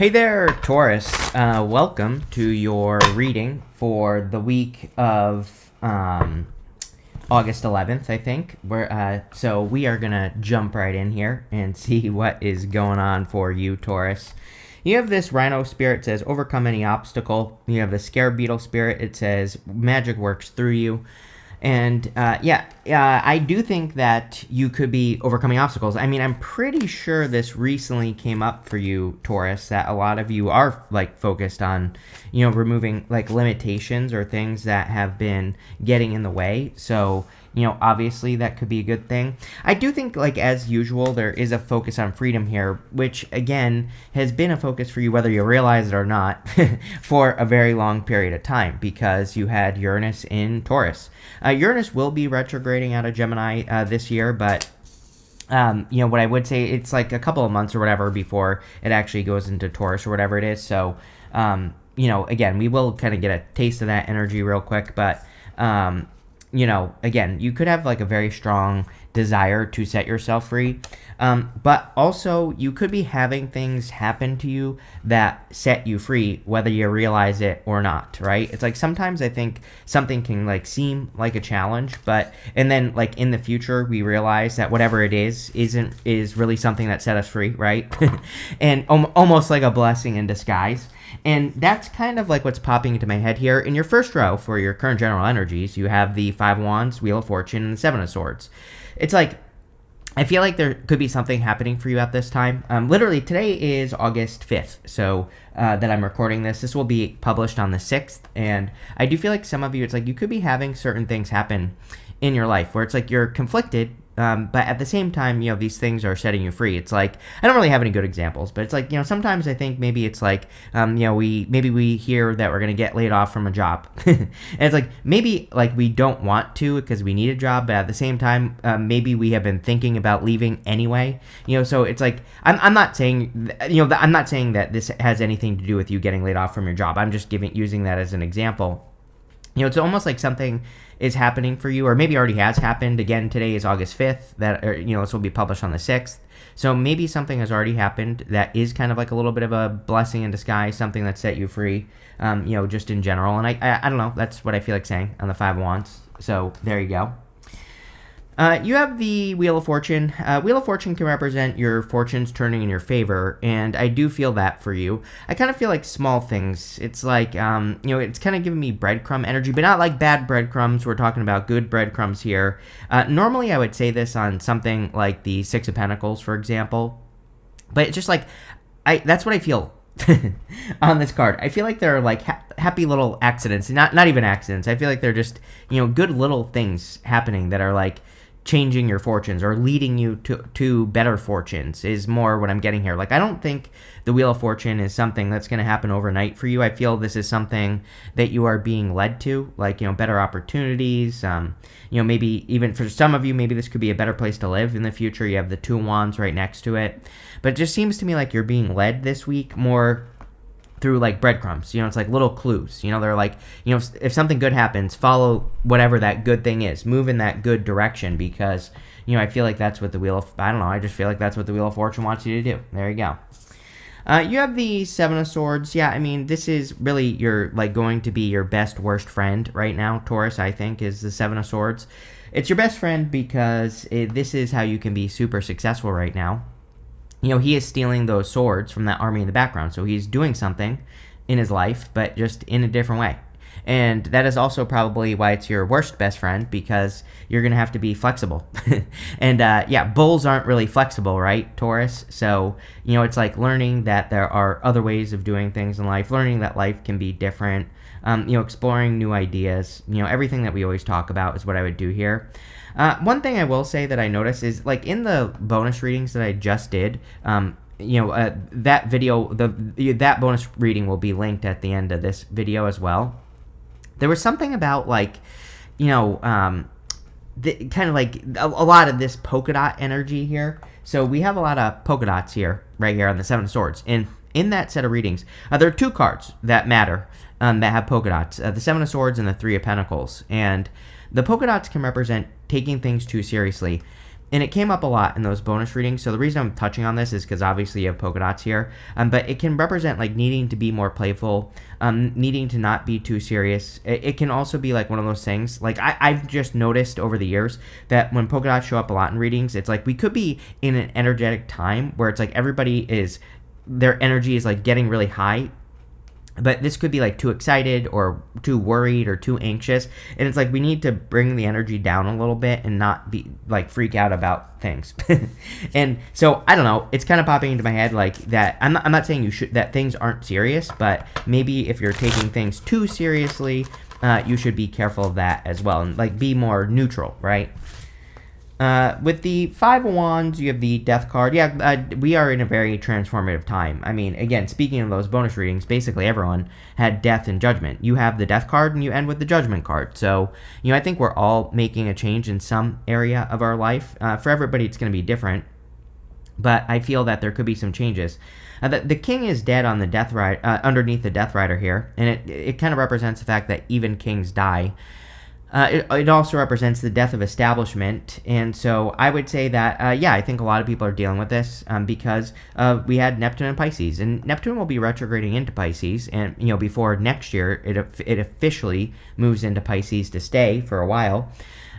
Hey there, Taurus. Welcome to your reading for the week of August 11th, I think. So we are going to jump right in here and see what is going on for you, Taurus. You have this Rhino spirit, says overcome any obstacle. You have the Scare Beetle spirit, it says magic works through you. And I do think that you could be overcoming obstacles. I mean, I'm pretty sure this recently came up for you, Taurus, that a lot of you are like focused on, removing like limitations or things that have been getting in the way. So, obviously that could be a good thing. I do think, like, as usual, there is a focus on freedom here, which, again, has been a focus for you, whether you realize it or not, for a very long period of time, because you had Uranus in Taurus. Uranus will be retrograding out of Gemini this year, but what I would say, it's like a couple of months or whatever before it actually goes into Taurus or whatever it is. So, again, we will kind of get a taste of that energy real quick, but again, you could have like a very strong desire to set yourself free. But also you could be having things happen to you that set you free, whether you realize it or not, right? It's like sometimes I think something can like seem like a challenge, and then like in the future we realize that whatever it is really something that set us free, right? And almost like a blessing in disguise. And that's kind of like what's popping into my head here. In your first row for your current general energies, you have the Five of Wands, Wheel of Fortune, and the Seven of Swords. It's like, I feel like there could be something happening for you at this time. Literally, today is August 5th, so that I'm recording this. This will be published on the 6th, and I do feel like some of you, it's like you could be having certain things happen in your life where it's like you're conflicted, but at the same time, these things are setting you free. It's like, I don't really have any good examples, but it's like, sometimes I think maybe it's like, we hear that we're going to get laid off from a job. And it's like, maybe like we don't want to because we need a job, but at the same time, maybe we have been thinking about leaving anyway, so it's like, I'm not saying, I'm not saying that this has anything to do with you getting laid off from your job. I'm just using that as an example. It's almost like something is happening for you, or maybe already has happened. Again, today is August 5th. This will be published on the 6th. So maybe something has already happened that is kind of like a little bit of a blessing in disguise, something that set you free, just in general. And I don't know. That's what I feel like saying on the Five of Wands. So there you go. You have the Wheel of Fortune. Wheel of Fortune can represent your fortunes turning in your favor, and I do feel that for you. I kind of feel like small things. It's like, it's kind of giving me breadcrumb energy, but not like bad breadcrumbs. We're talking about good breadcrumbs here. Normally, I would say this on something like the Six of Pentacles, for example, but it's just like, that's what I feel on this card. I feel like they're like happy little accidents, not even accidents. I feel like they're just, good little things happening that are like changing your fortunes or leading you to better fortunes is more what I'm getting here. Like, I don't think the Wheel of Fortune is something that's going to happen overnight for you. I feel this is something that you are being led to, like, better opportunities. Maybe even for some of you, maybe this could be a better place to live in the future. You have the Two of Wands right next to it. But it just seems to me like you're being led this week more through like breadcrumbs. It's like little clues. They're like, if something good happens, follow whatever that good thing is. Move in that good direction because, I feel like that's what I just feel like that's what the Wheel of Fortune wants you to do. There you go. You have the Seven of Swords. Yeah, I mean, this is really your, like, going to be your best, worst friend right now, Taurus, I think, is the Seven of Swords. It's your best friend because this is how you can be super successful right now. He is stealing those swords from that army in the background. So he's doing something in his life, but just in a different way. And that is also probably why it's your worst best friend, because you're going to have to be flexible. And bulls aren't really flexible, right, Taurus? So, it's like learning that there are other ways of doing things in life, learning that life can be different, exploring new ideas. Everything that we always talk about is what I would do here. One thing I will say that I noticed is, like, in the bonus readings that I just did, that video, that bonus reading will be linked at the end of this video as well. There was something about, like, kind of like a lot of this polka dot energy here. So we have a lot of polka dots here, right here on the Seven of Swords. And in that set of readings, there are two cards that matter, that have polka dots, the Seven of Swords and the Three of Pentacles. And the polka dots can represent taking things too seriously. And it came up a lot in those bonus readings. So the reason I'm touching on this is because obviously you have polka dots here. But it can represent like needing to be more playful, needing to not be too serious. It can also be like one of those things. Like I've just noticed over the years that when polka dots show up a lot in readings, it's like we could be in an energetic time where it's like their energy is like getting really high. But this could be like too excited or too worried or too anxious. And it's like we need to bring the energy down a little bit and not be like freak out about things. And so I don't know. It's kind of popping into my head like that. I'm not saying that things aren't serious, but maybe if you're taking things too seriously, you should be careful of that as well and like be more neutral, right? With the Five of Wands, you have the Death card. Yeah, we are in a very transformative time. I mean, again, speaking of those bonus readings, basically everyone had Death and Judgment. You have the Death card, and you end with the Judgment card. So, I think we're all making a change in some area of our life. For everybody, it's going to be different. But I feel that there could be some changes. The king is dead on the Death Rider, underneath the Death Rider here, and it kind of represents the fact that even kings die. It also represents the death of establishment, and so I would say that, I think a lot of people are dealing with this because we had Neptune and Pisces, and Neptune will be retrograding into Pisces, and, before next year, it officially moves into Pisces to stay for a while.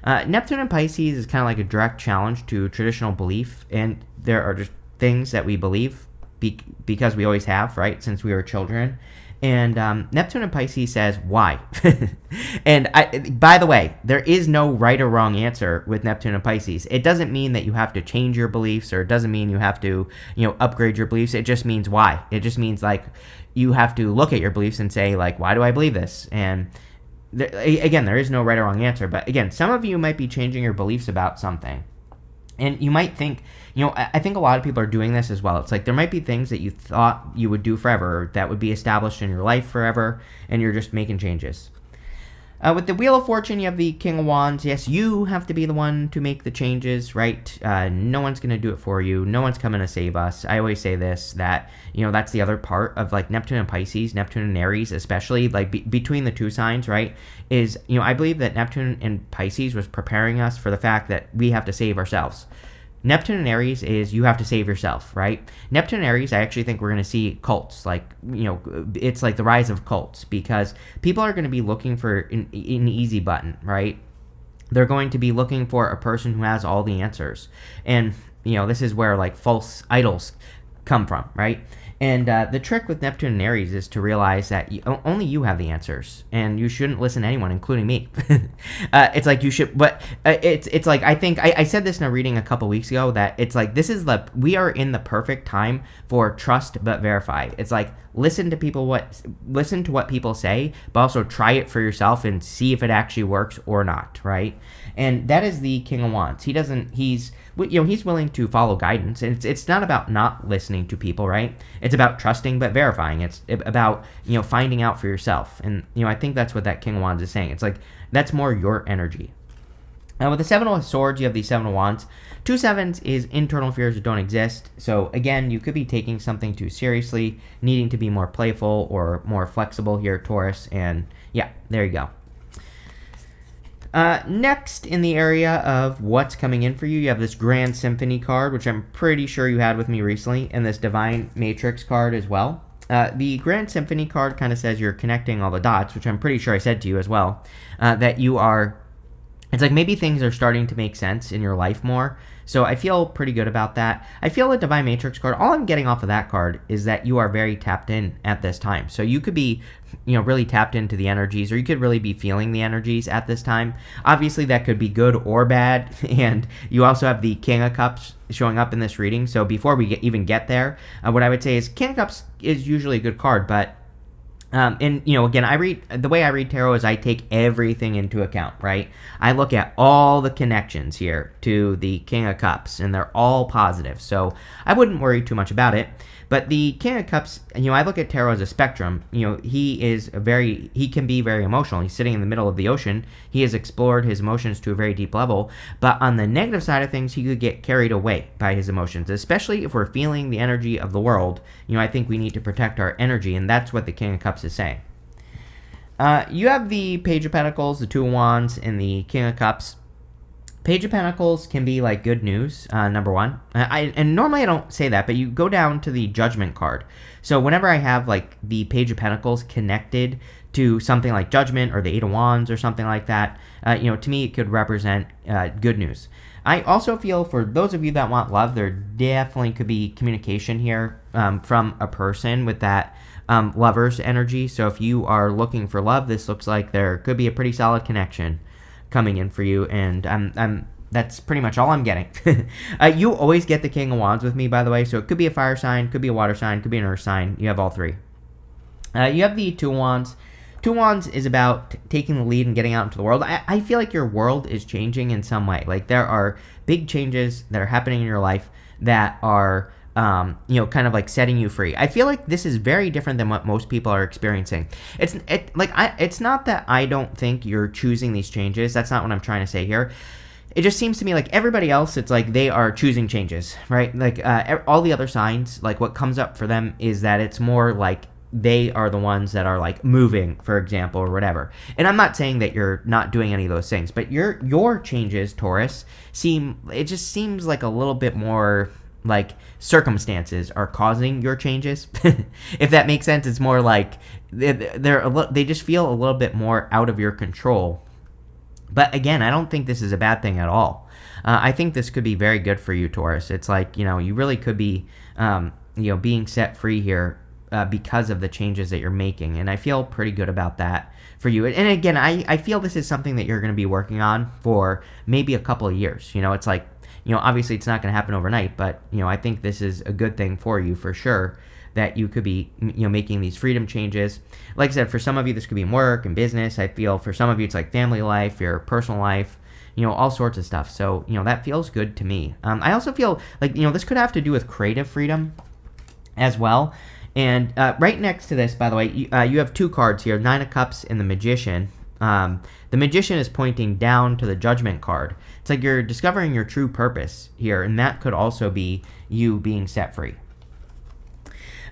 Neptune and Pisces is kind of like a direct challenge to traditional belief, and there are just things that we believe because we always have, right, since we were children. And Neptune and Pisces says, why? And by the way, there is no right or wrong answer with Neptune and Pisces. It doesn't mean that you have to change your beliefs, or it doesn't mean you have to, upgrade your beliefs. It just means why. It just means like you have to look at your beliefs and say like, why do I believe this? And again, there is no right or wrong answer. But again, some of you might be changing your beliefs about something. And you might think, I think a lot of people are doing this as well. It's like there might be things that you thought you would do forever that would be established in your life forever, and you're just making changes. With the Wheel of Fortune, you have the King of Wands. Yes, you have to be the one to make the changes, right? No one's going to do it for you. No one's coming to save us. I always say this, that, that's the other part of like Neptune and Pisces, Neptune and Aries, especially like between the two signs, right? Is, I believe that Neptune and Pisces was preparing us for the fact that we have to save ourselves. Neptune and Aries is you have to save yourself, right? Neptune and Aries, I actually think we're going to see cults. Like, it's like the rise of cults because people are going to be looking for an easy button, right? They're going to be looking for a person who has all the answers. And, this is where like false idols come from, right? And the trick with Neptune and Aries is to realize that only you have the answers, and you shouldn't listen to anyone, including me. It's like you should, but it's like I think I said this in a reading a couple weeks ago that it's like we are in the perfect time for trust but verify. It's like listen to what people say, but also try it for yourself and see if it actually works or not, right? And that is the King of Wands. He's willing to follow guidance, and it's not about not listening to people, right? It's about trusting but verifying. It's about finding out for yourself, and I think that's what that King of Wands is saying. It's like that's more your energy. With the Seven of Swords, you have the Seven of Wands. 2 sevens is internal fears that don't exist. So again, you could be taking something too seriously, needing to be more playful or more flexible here, Taurus. And yeah, there you go. Next, in the area of what's coming in for you, you have this Grand Symphony card, which I'm pretty sure you had with me recently, and this Divine Matrix card as well. The Grand Symphony card kind of says you're connecting all the dots, which I'm pretty sure I said to you as well, that you are... It's like maybe things are starting to make sense in your life more. So I feel pretty good about that. I feel the Divine Matrix card, all I'm getting off of that card is that you are very tapped in at this time. So you could be, really tapped into the energies, or you could really be feeling the energies at this time. Obviously, that could be good or bad. And you also have the King of Cups showing up in this reading. So before we even get there, what I would say is King of Cups is usually a good card, but and again, the way I read tarot is I take everything into account, right? I look at all the connections here to the King of Cups, and they're all positive, so I wouldn't worry too much about it. But the King of Cups, I look at tarot as a spectrum. He can be very emotional. He's sitting in the middle of the ocean. He has explored his emotions to a very deep level. But on the negative side of things, he could get carried away by his emotions, especially if we're feeling the energy of the world. I think we need to protect our energy, and that's what the King of Cups is saying. You have the Page of Pentacles, the Two of Wands, and the King of Cups. Page of Pentacles can be like good news, number one. And normally I don't say that, but you go down to the Judgment card. So whenever I have like the Page of Pentacles connected to something like Judgment or the Eight of Wands or something like that, to me it could represent good news. I also feel for those of you that want love, there definitely could be communication here from a person with that lover's energy. So if you are looking for love, this looks like there could be a pretty solid connection coming in for you, and that's pretty much all I'm getting. You always get the King of Wands with me, by the way, so it could be a fire sign, could be a water sign, could be an earth sign. You have all three. You have the Two of Wands. Two of Wands is about taking the lead and getting out into the world. I feel like your world is changing in some way. Like there are big changes that are happening in your life that are kind of like setting you free. I feel like this is very different than what most people are experiencing. It's not that I don't think you're choosing these changes. That's not what I'm trying to say here. It just seems to me like everybody else, it's like they are choosing changes, right? Like all the other signs, like what comes up for them is that it's more like they are the ones that are like moving, for example, or whatever. And I'm not saying that you're not doing any of those things, but your changes, Taurus, it just seems like a little bit more like circumstances are causing your changes. If that makes sense, it's more like they just feel a little bit more out of your control. But again, I don't think this is a bad thing at all. I think this could be very good for you, Taurus. It's like, you really could be, being set free here because of the changes that you're making. And I feel pretty good about that for you. And again, I feel this is something that you're going to be working on for maybe a couple of years. It's like, obviously it's not going to happen overnight, but, I think this is a good thing for you for sure, that you could be, making these freedom changes. Like I said, for some of you, this could be in work and business. I feel for some of you, it's like family life, your personal life, all sorts of stuff. So, that feels good to me. I also feel like, this could have to do with creative freedom as well. And right next to this, by the way, you have two cards here, Nine of Cups and the Magician. The Magician is pointing down to the Judgment card. It's like you're discovering your true purpose here, and that could also be you being set free.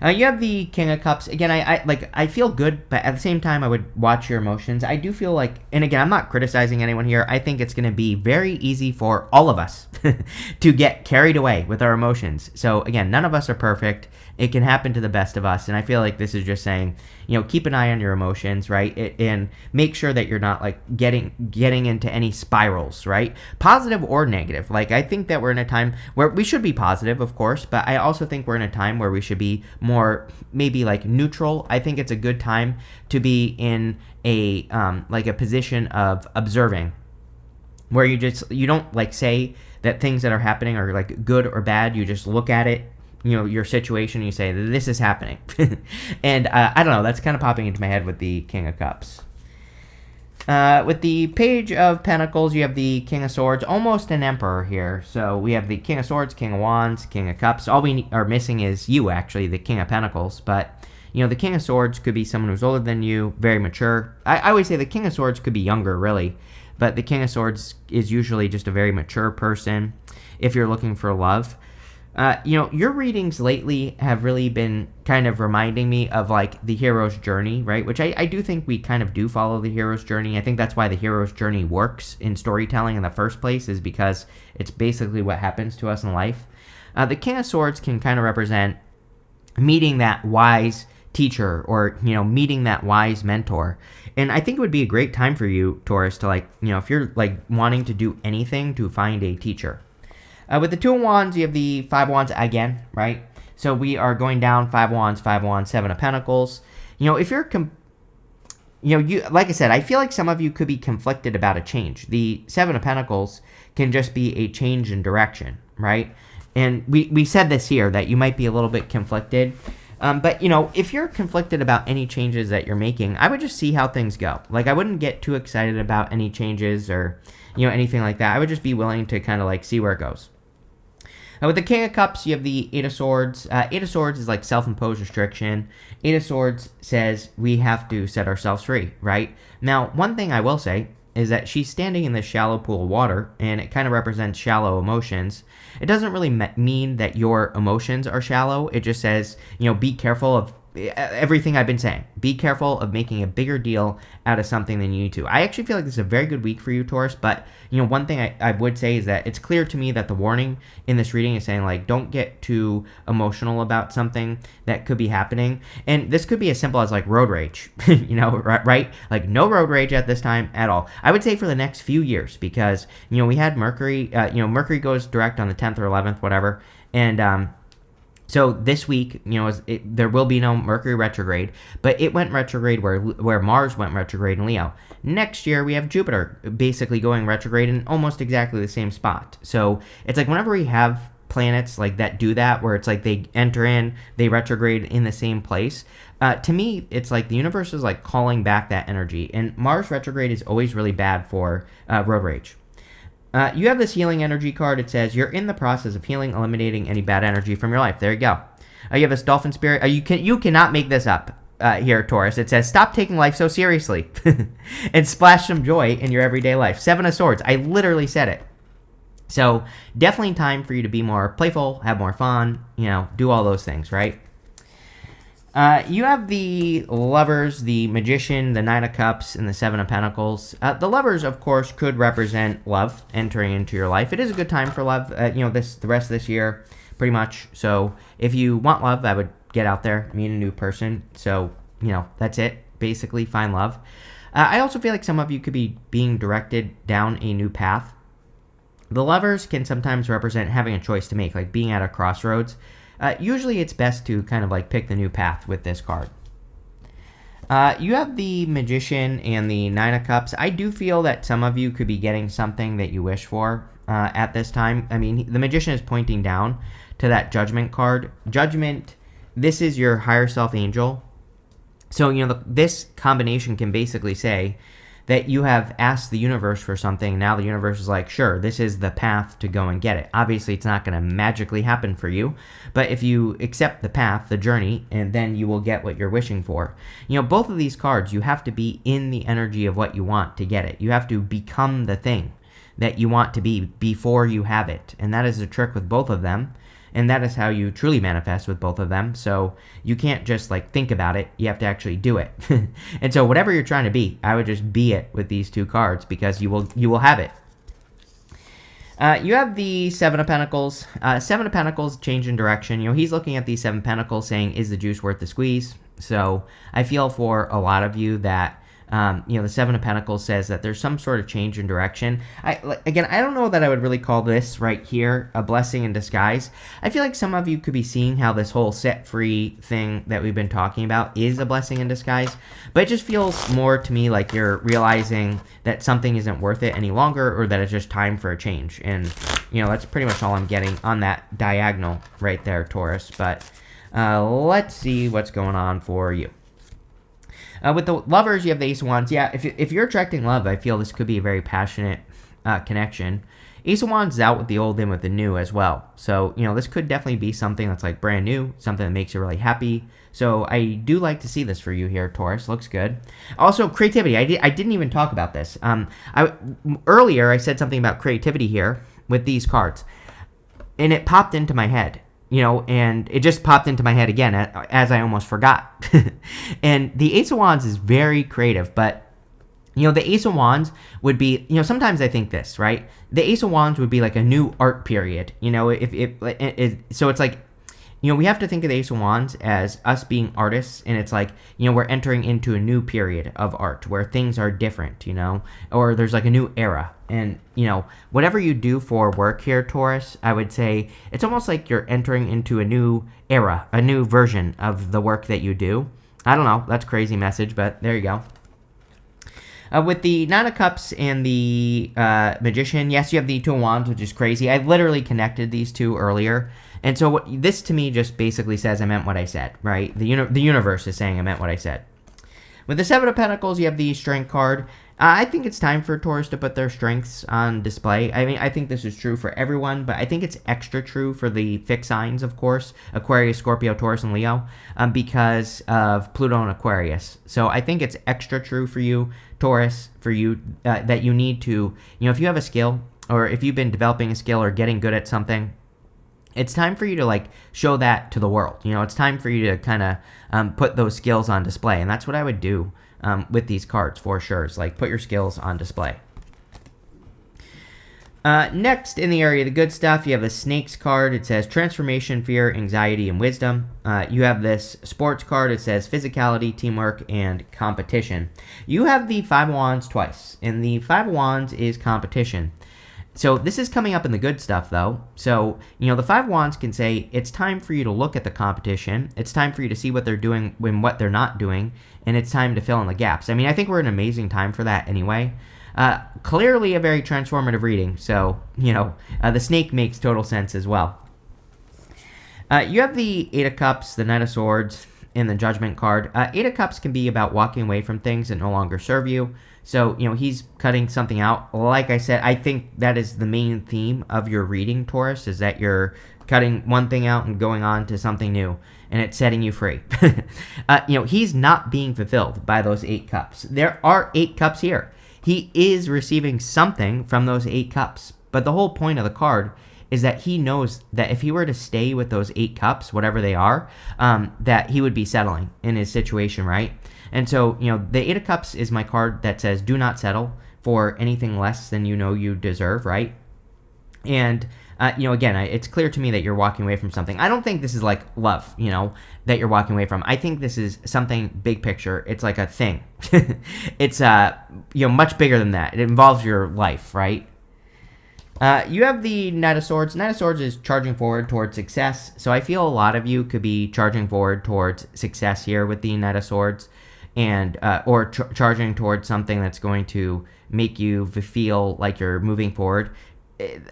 You have the King of Cups. Again, I feel good, but at the same time, I would watch your emotions. I do feel like, and again, I'm not criticizing anyone here. I think it's going to be very easy for all of us to get carried away with our emotions. So again, none of us are perfect. It can happen to the best of us, and I feel like this is just saying, keep an eye on your emotions, right? And make sure that you're not like getting into any spirals, right? Positive or negative. Like I think that we're in a time where we should be positive, of course, but I also think we're in a time where we should be more maybe like neutral. I think it's a good time to be in a a position of observing, where you don't like say that things that are happening are like good or bad. You just look at it, your situation, and you say, this is happening. And I don't know, that's kind of popping into my head with the King of Cups. With the Page of Pentacles, you have the King of Swords, almost an Emperor here. So we have the King of Swords, King of Wands, King of Cups. All we are missing is you, actually, the King of Pentacles. But, the King of Swords could be someone who's older than you, very mature. I always say the King of Swords could be younger, really. But the King of Swords is usually just a very mature person if you're looking for love. Your readings lately have really been kind of reminding me of like the hero's journey, right? Which I do think we kind of do follow the hero's journey. I think that's why the hero's journey works in storytelling in the first place, is because it's basically what happens to us in life. The King of Swords can kind of represent meeting that wise teacher or, meeting that wise mentor. And I think it would be a great time for you, Taurus, to like, if you're like wanting to do anything, to find a teacher. With the Two of Wands, you have the Five of Wands again, right? So we are going down Five of Wands, Seven of Pentacles. If you're, like I said, I feel like some of you could be conflicted about a change. The Seven of Pentacles can just be a change in direction, right? And we said this here, that you might be a little bit conflicted. But, if you're conflicted about any changes that you're making, I would just see how things go. Like, I wouldn't get too excited about any changes or, anything like that. I would just be willing to kind of like see where it goes. With the King of Cups, you have the Eight of Swords. Eight of Swords is like self-imposed restriction. Eight of Swords says we have to set ourselves free, right? Now, one thing I will say is that she's standing in this shallow pool of water, and it kind of represents shallow emotions. It doesn't really mean that your emotions are shallow. It just says, be careful of everything I've been saying. Be careful of making a bigger deal out of something than you need to. I actually feel like this is a very good week for you, Taurus, but one thing I would say is that it's clear to me that the warning in this reading is saying, like, don't get too emotional about something that could be happening. And this could be as simple as, like, road rage, right? Like, no road rage at this time at all. I would say for the next few years, because, we had Mercury, Mercury goes direct on the 10th or 11th, whatever, and, so this week, there will be no Mercury retrograde, but it went retrograde where Mars went retrograde in Leo. Next year, we have Jupiter basically going retrograde in almost exactly the same spot. So it's like whenever we have planets like that do that, where it's like they enter in, they retrograde in the same place, to me, it's like the universe is like calling back that energy. And Mars retrograde is always really bad for road rage. You have this healing energy card. It says you're in the process of healing, eliminating any bad energy from your life. There you go. You have this dolphin spirit. You cannot make this up here, Taurus. It says stop taking life so seriously and splash some joy in your everyday life. 7 of Swords. I literally said it. So definitely time for you to be more playful, have more fun, do all those things, right? You have the Lovers, the Magician, the Nine of Cups, and the Seven of Pentacles. The Lovers, of course, could represent love entering into your life. It is a good time for love, the rest of this year, pretty much. So if you want love, I would get out there, meet a new person. So, that's it. Basically, find love. I also feel like some of you could be being directed down a new path. The Lovers can sometimes represent having a choice to make, like being at a crossroads. Usually it's best to kind of like pick the new path with this card. You have the Magician and the Nine of Cups. I do feel that some of you could be getting something that you wish for at this time. I mean, the Magician is pointing down to that Judgment card. Judgment, this is your higher self angel. So, this combination can basically say that you have asked the universe for something. Now the universe is like, sure, this is the path to go and get it. Obviously, it's not going to magically happen for you, but if you accept the path, the journey, and then you will get what you're wishing for. Both of these cards, you have to be in the energy of what you want to get it. You have to become the thing that you want to be before you have it, and that is the trick with both of them. And that is how you truly manifest with both of them. So you can't just like think about it. You have to actually do it. And so whatever you're trying to be, I would just be it with these two cards because you will have it. You have the Seven of Pentacles. Seven of Pentacles, change in direction. He's looking at these Seven Pentacles saying, is the juice worth the squeeze? So I feel for a lot of you that the Seven of Pentacles says that there's some sort of change in direction. I don't know that I would really call this right here a blessing in disguise. I feel like some of you could be seeing how this whole set free thing that we've been talking about is a blessing in disguise, but it just feels more to me like you're realizing that something isn't worth it any longer, or that it's just time for a change. And, that's pretty much all I'm getting on that diagonal right there, Taurus. But let's see what's going on for you. With the Lovers, you have the Ace of Wands. Yeah, if you're attracting love, I feel this could be a very passionate connection. Ace of Wands is out with the old, in with the new as well. So, this could definitely be something that's like brand new, something that makes you really happy. So I do like to see this for you here, Taurus. Looks good. Also, creativity. I didn't even talk about this. Earlier, I said something about creativity here with these cards, and it popped into my head. And it just popped into my head again as I almost forgot. And the Ace of Wands is very creative, but, the Ace of Wands would be, sometimes I think this, right? The Ace of Wands would be like a new art period, so it's like, we have to think of the Ace of Wands as us being artists, and it's like, we're entering into a new period of art where things are different, or there's like a new era. And, whatever you do for work here, Taurus, I would say it's almost like you're entering into a new era, a new version of the work that you do. I don't know, that's a crazy message, but there you go. With the Nine of Cups and the Magician, yes, you have the Two of Wands, which is crazy. I literally connected these two earlier. And so this to me just basically says I meant what I said, right? The universe is saying I meant what I said. With the Seven of Pentacles, you have the Strength card. I think it's time for Taurus to put their strengths on display. I mean, I think this is true for everyone, but I think it's extra true for the fixed signs, of course, Aquarius, Scorpio, Taurus, and Leo, because of Pluto and Aquarius. So I think it's extra true for you, Taurus, for you, that you need to, if you have a skill, or if you've been developing a skill or getting good at something, it's time for you to like show that to the world. You know, it's time for you to kind of put those skills on display. And that's what I would do with these cards for sure. It's like put your skills on display. Next, in the area of the good stuff, you have the Snakes card. It says Transformation, Fear, Anxiety, and Wisdom. You have this Sports card. It says Physicality, Teamwork, and Competition. You have the Five of Wands twice, and the Five of Wands is competition. So this is coming up in the good stuff, though. So, you know, the Five of Wands can say it's time for you to look at the competition. It's time for you to see what they're doing and what they're not doing, and it's time to fill in the gaps. I mean, I think we're in an amazing time for that anyway. Clearly a very transformative reading, so, you know, the snake makes total sense as well. You have the Eight of Cups, the Knight of Swords, and the Judgment card. Eight of Cups can be about walking away from things that no longer serve you. So, you know, he's cutting something out. Like I said, I think that is the main theme of your reading, Taurus, is that you're cutting one thing out and going on to something new, and it's setting you free. You know, he's not being fulfilled by those Eight Cups. There are Eight Cups here. He is receiving something from those Eight Cups. But the whole point of the card is that he knows that if he were to stay with those Eight Cups, whatever they are, that he would be settling in his situation, right? And so, you know, the Eight of Cups is my card that says do not settle for anything less than you know you deserve, right? And, you know, again, it's clear to me that you're walking away from something. I don't think this is like love, you know, that you're walking away from. I think this is something big picture. It's like a thing. It's, you know, much bigger than that. It involves your life, right? You have the Knight of Swords. Knight of Swords is charging forward towards success. So I feel a lot of you could be charging forward towards success here with the Knight of Swords, and or charging towards something that's going to make you feel like you're moving forward.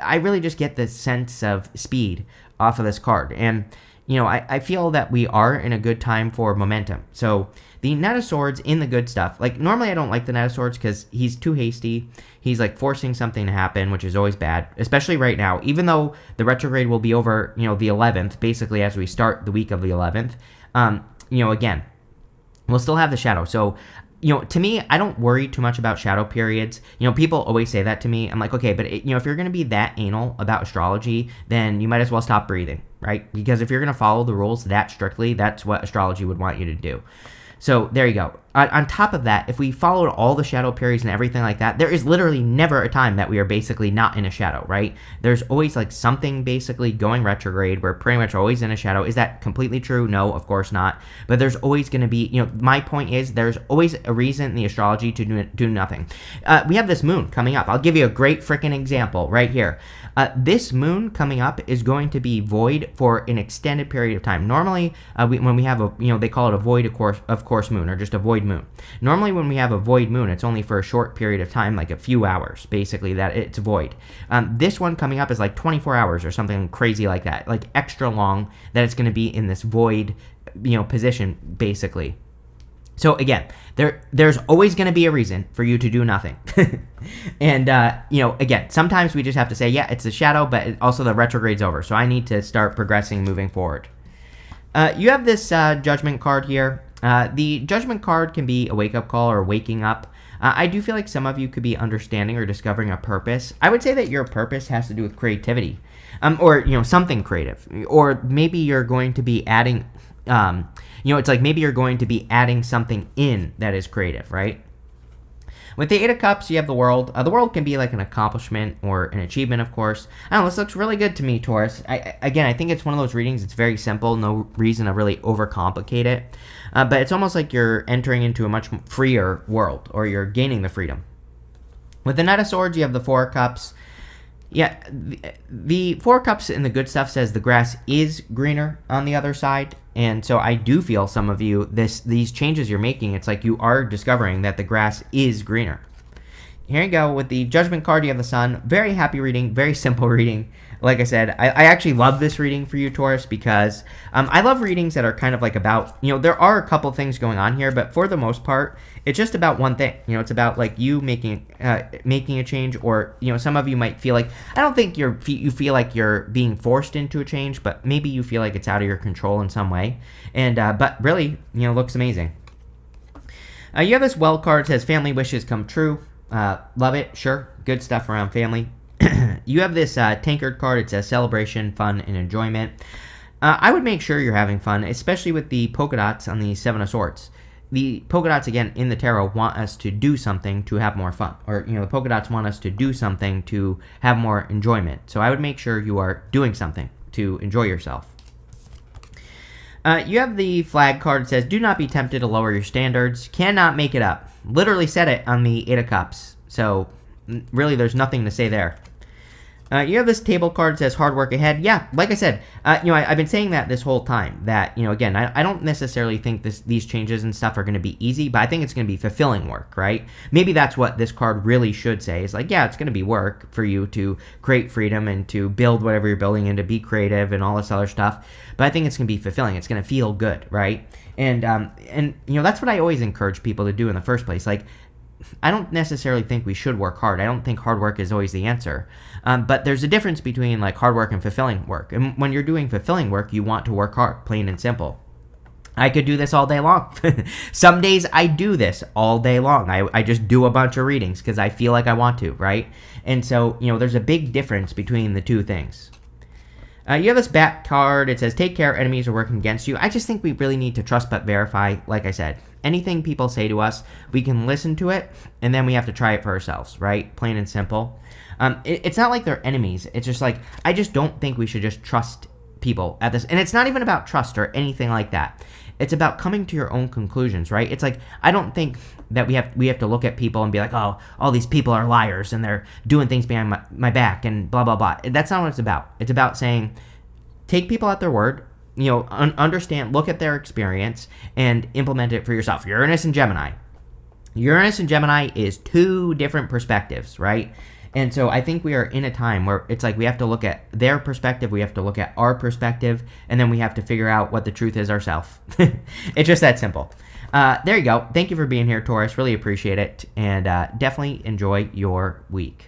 I really just get this sense of speed off of this card. And, you know, I feel that we are in a good time for momentum. So the Knight of Swords in the good stuff, like normally I don't like the Knight of Swords because he's too hasty. He's like forcing something to happen, which is always bad, especially right now. Even though the retrograde will be over, you know, the 11th, basically as we start the week of the 11th, you know, again, we'll still have the shadow. So, you know, to me, I don't worry too much about shadow periods. You know, people always say that to me. I'm like, okay, but, you know, if you're going to be that anal about astrology, then you might as well stop breathing, right? Because if you're going to follow the rules that strictly, that's what astrology would want you to do. So there you go. On top of that, if we followed all the shadow periods and everything like that, there is literally never a time that we are basically not in a shadow, right? There's always like something basically going retrograde. We're pretty much always in a shadow. Is that completely true? No, of course not. But there's always going to be, you know, my point is there's always a reason in the astrology to do nothing. We have this moon coming up. I'll give you a great freaking example right here. This moon coming up is going to be void for an extended period of time. Normally, when we have a, you know, they call it a void of course moon, or just a void moon. Normally, when we have a void moon, it's only for a short period of time, like a few hours, basically, that it's void. This one coming up is like 24 hours or something crazy like that, like extra long, that it's going to be in this void, you know, position, basically. So again, there's always going to be a reason for you to do nothing. And, you know, again, sometimes we just have to say, yeah, it's a shadow, but also the retrograde's over. So I need to start progressing, moving forward. You have this Judgment card here. The Judgment card can be a wake-up call or waking up. I do feel like some of you could be understanding or discovering a purpose. I would say that your purpose has to do with creativity, or, you know, something creative. Or maybe you're going to be adding... you know, it's like maybe you're going to be adding something in that is creative, right? With the Eight of Cups, you have the World. The World can be like an accomplishment or an achievement, of course. I don't know, this looks really good to me, Taurus. Again, I think it's one of those readings, it's very simple, no reason to really overcomplicate it. But it's almost like you're entering into a much freer world, or you're gaining the freedom. With the Knight of Swords, you have the Four of Cups. Yeah, the Four of Cups in the good stuff says the grass is greener on the other side. And so I do feel some of you, these changes you're making, it's like you are discovering that the grass is greener. Here you go. With the Judgment card, you have the Sun. Very happy reading, very simple reading. Like I said, I actually love this reading for you, Taurus, because I love readings that are kind of like about, you know, there are a couple things going on here, but for the most part, it's just about one thing. You know, it's about like you making a change, or, you know, some of you might feel like, I don't think you feel like you're being forced into a change, but maybe you feel like it's out of your control in some way. And but really, you know, looks amazing. You have this Well card, says family wishes come true. Love it, sure, good stuff around family. You have this tankard card. It says celebration, fun, and enjoyment. I would make sure you're having fun, especially with the polka dots on the Seven of Swords. The polka dots, again, in the tarot want us to do something to have more fun. Or, the polka dots want us to do something to have more enjoyment. So I would make sure you are doing something to enjoy yourself. You have the flag card. It says, do not be tempted to lower your standards. Cannot make it up. Literally said it on the Eight of Cups. So, really, there's nothing to say there. You have this table card that says hard work ahead. Yeah, like I said, I've been saying that this whole time. That, again, I don't necessarily think these changes and stuff are going to be easy, but I think it's going to be fulfilling work, right? Maybe that's what this card really should say. Is like, yeah, it's going to be work for you to create freedom and to build whatever you're building and to be creative and all this other stuff. But I think it's going to be fulfilling. It's going to feel good, right? And that's what I always encourage people to do in the first place. Like, I don't necessarily think we should work hard. I don't think hard work is always the answer. But there's a difference between like hard work and fulfilling work. And when you're doing fulfilling work, you want to work hard, plain and simple. I could do this all day long. Some days I do this all day long. I just do a bunch of readings because I feel like I want to, right? And so, there's a big difference between the two things. You have this bat card. It says, take care, enemies are working against you. I just think we really need to trust but verify, like I said. Anything people say to us, we can listen to it, and then we have to try it for ourselves, right? Plain and simple. It's not like they're enemies. It's just like, I just don't think we should just trust people at this. And it's not even about trust or anything like that. It's about coming to your own conclusions, right? It's like, I don't think that we have to look at people and be like, oh, all these people are liars and they're doing things behind my back and blah, blah, blah. That's not what it's about. It's about saying, take people at their word, understand, look at their experience and implement it for yourself. Uranus and Gemini. Uranus and Gemini is two different perspectives, right? And so I think we are in a time where it's like we have to look at their perspective, we have to look at our perspective, and then we have to figure out what the truth is ourselves. It's just that simple. There you go. Thank you for being here, Taurus. Really appreciate it. And definitely enjoy your week.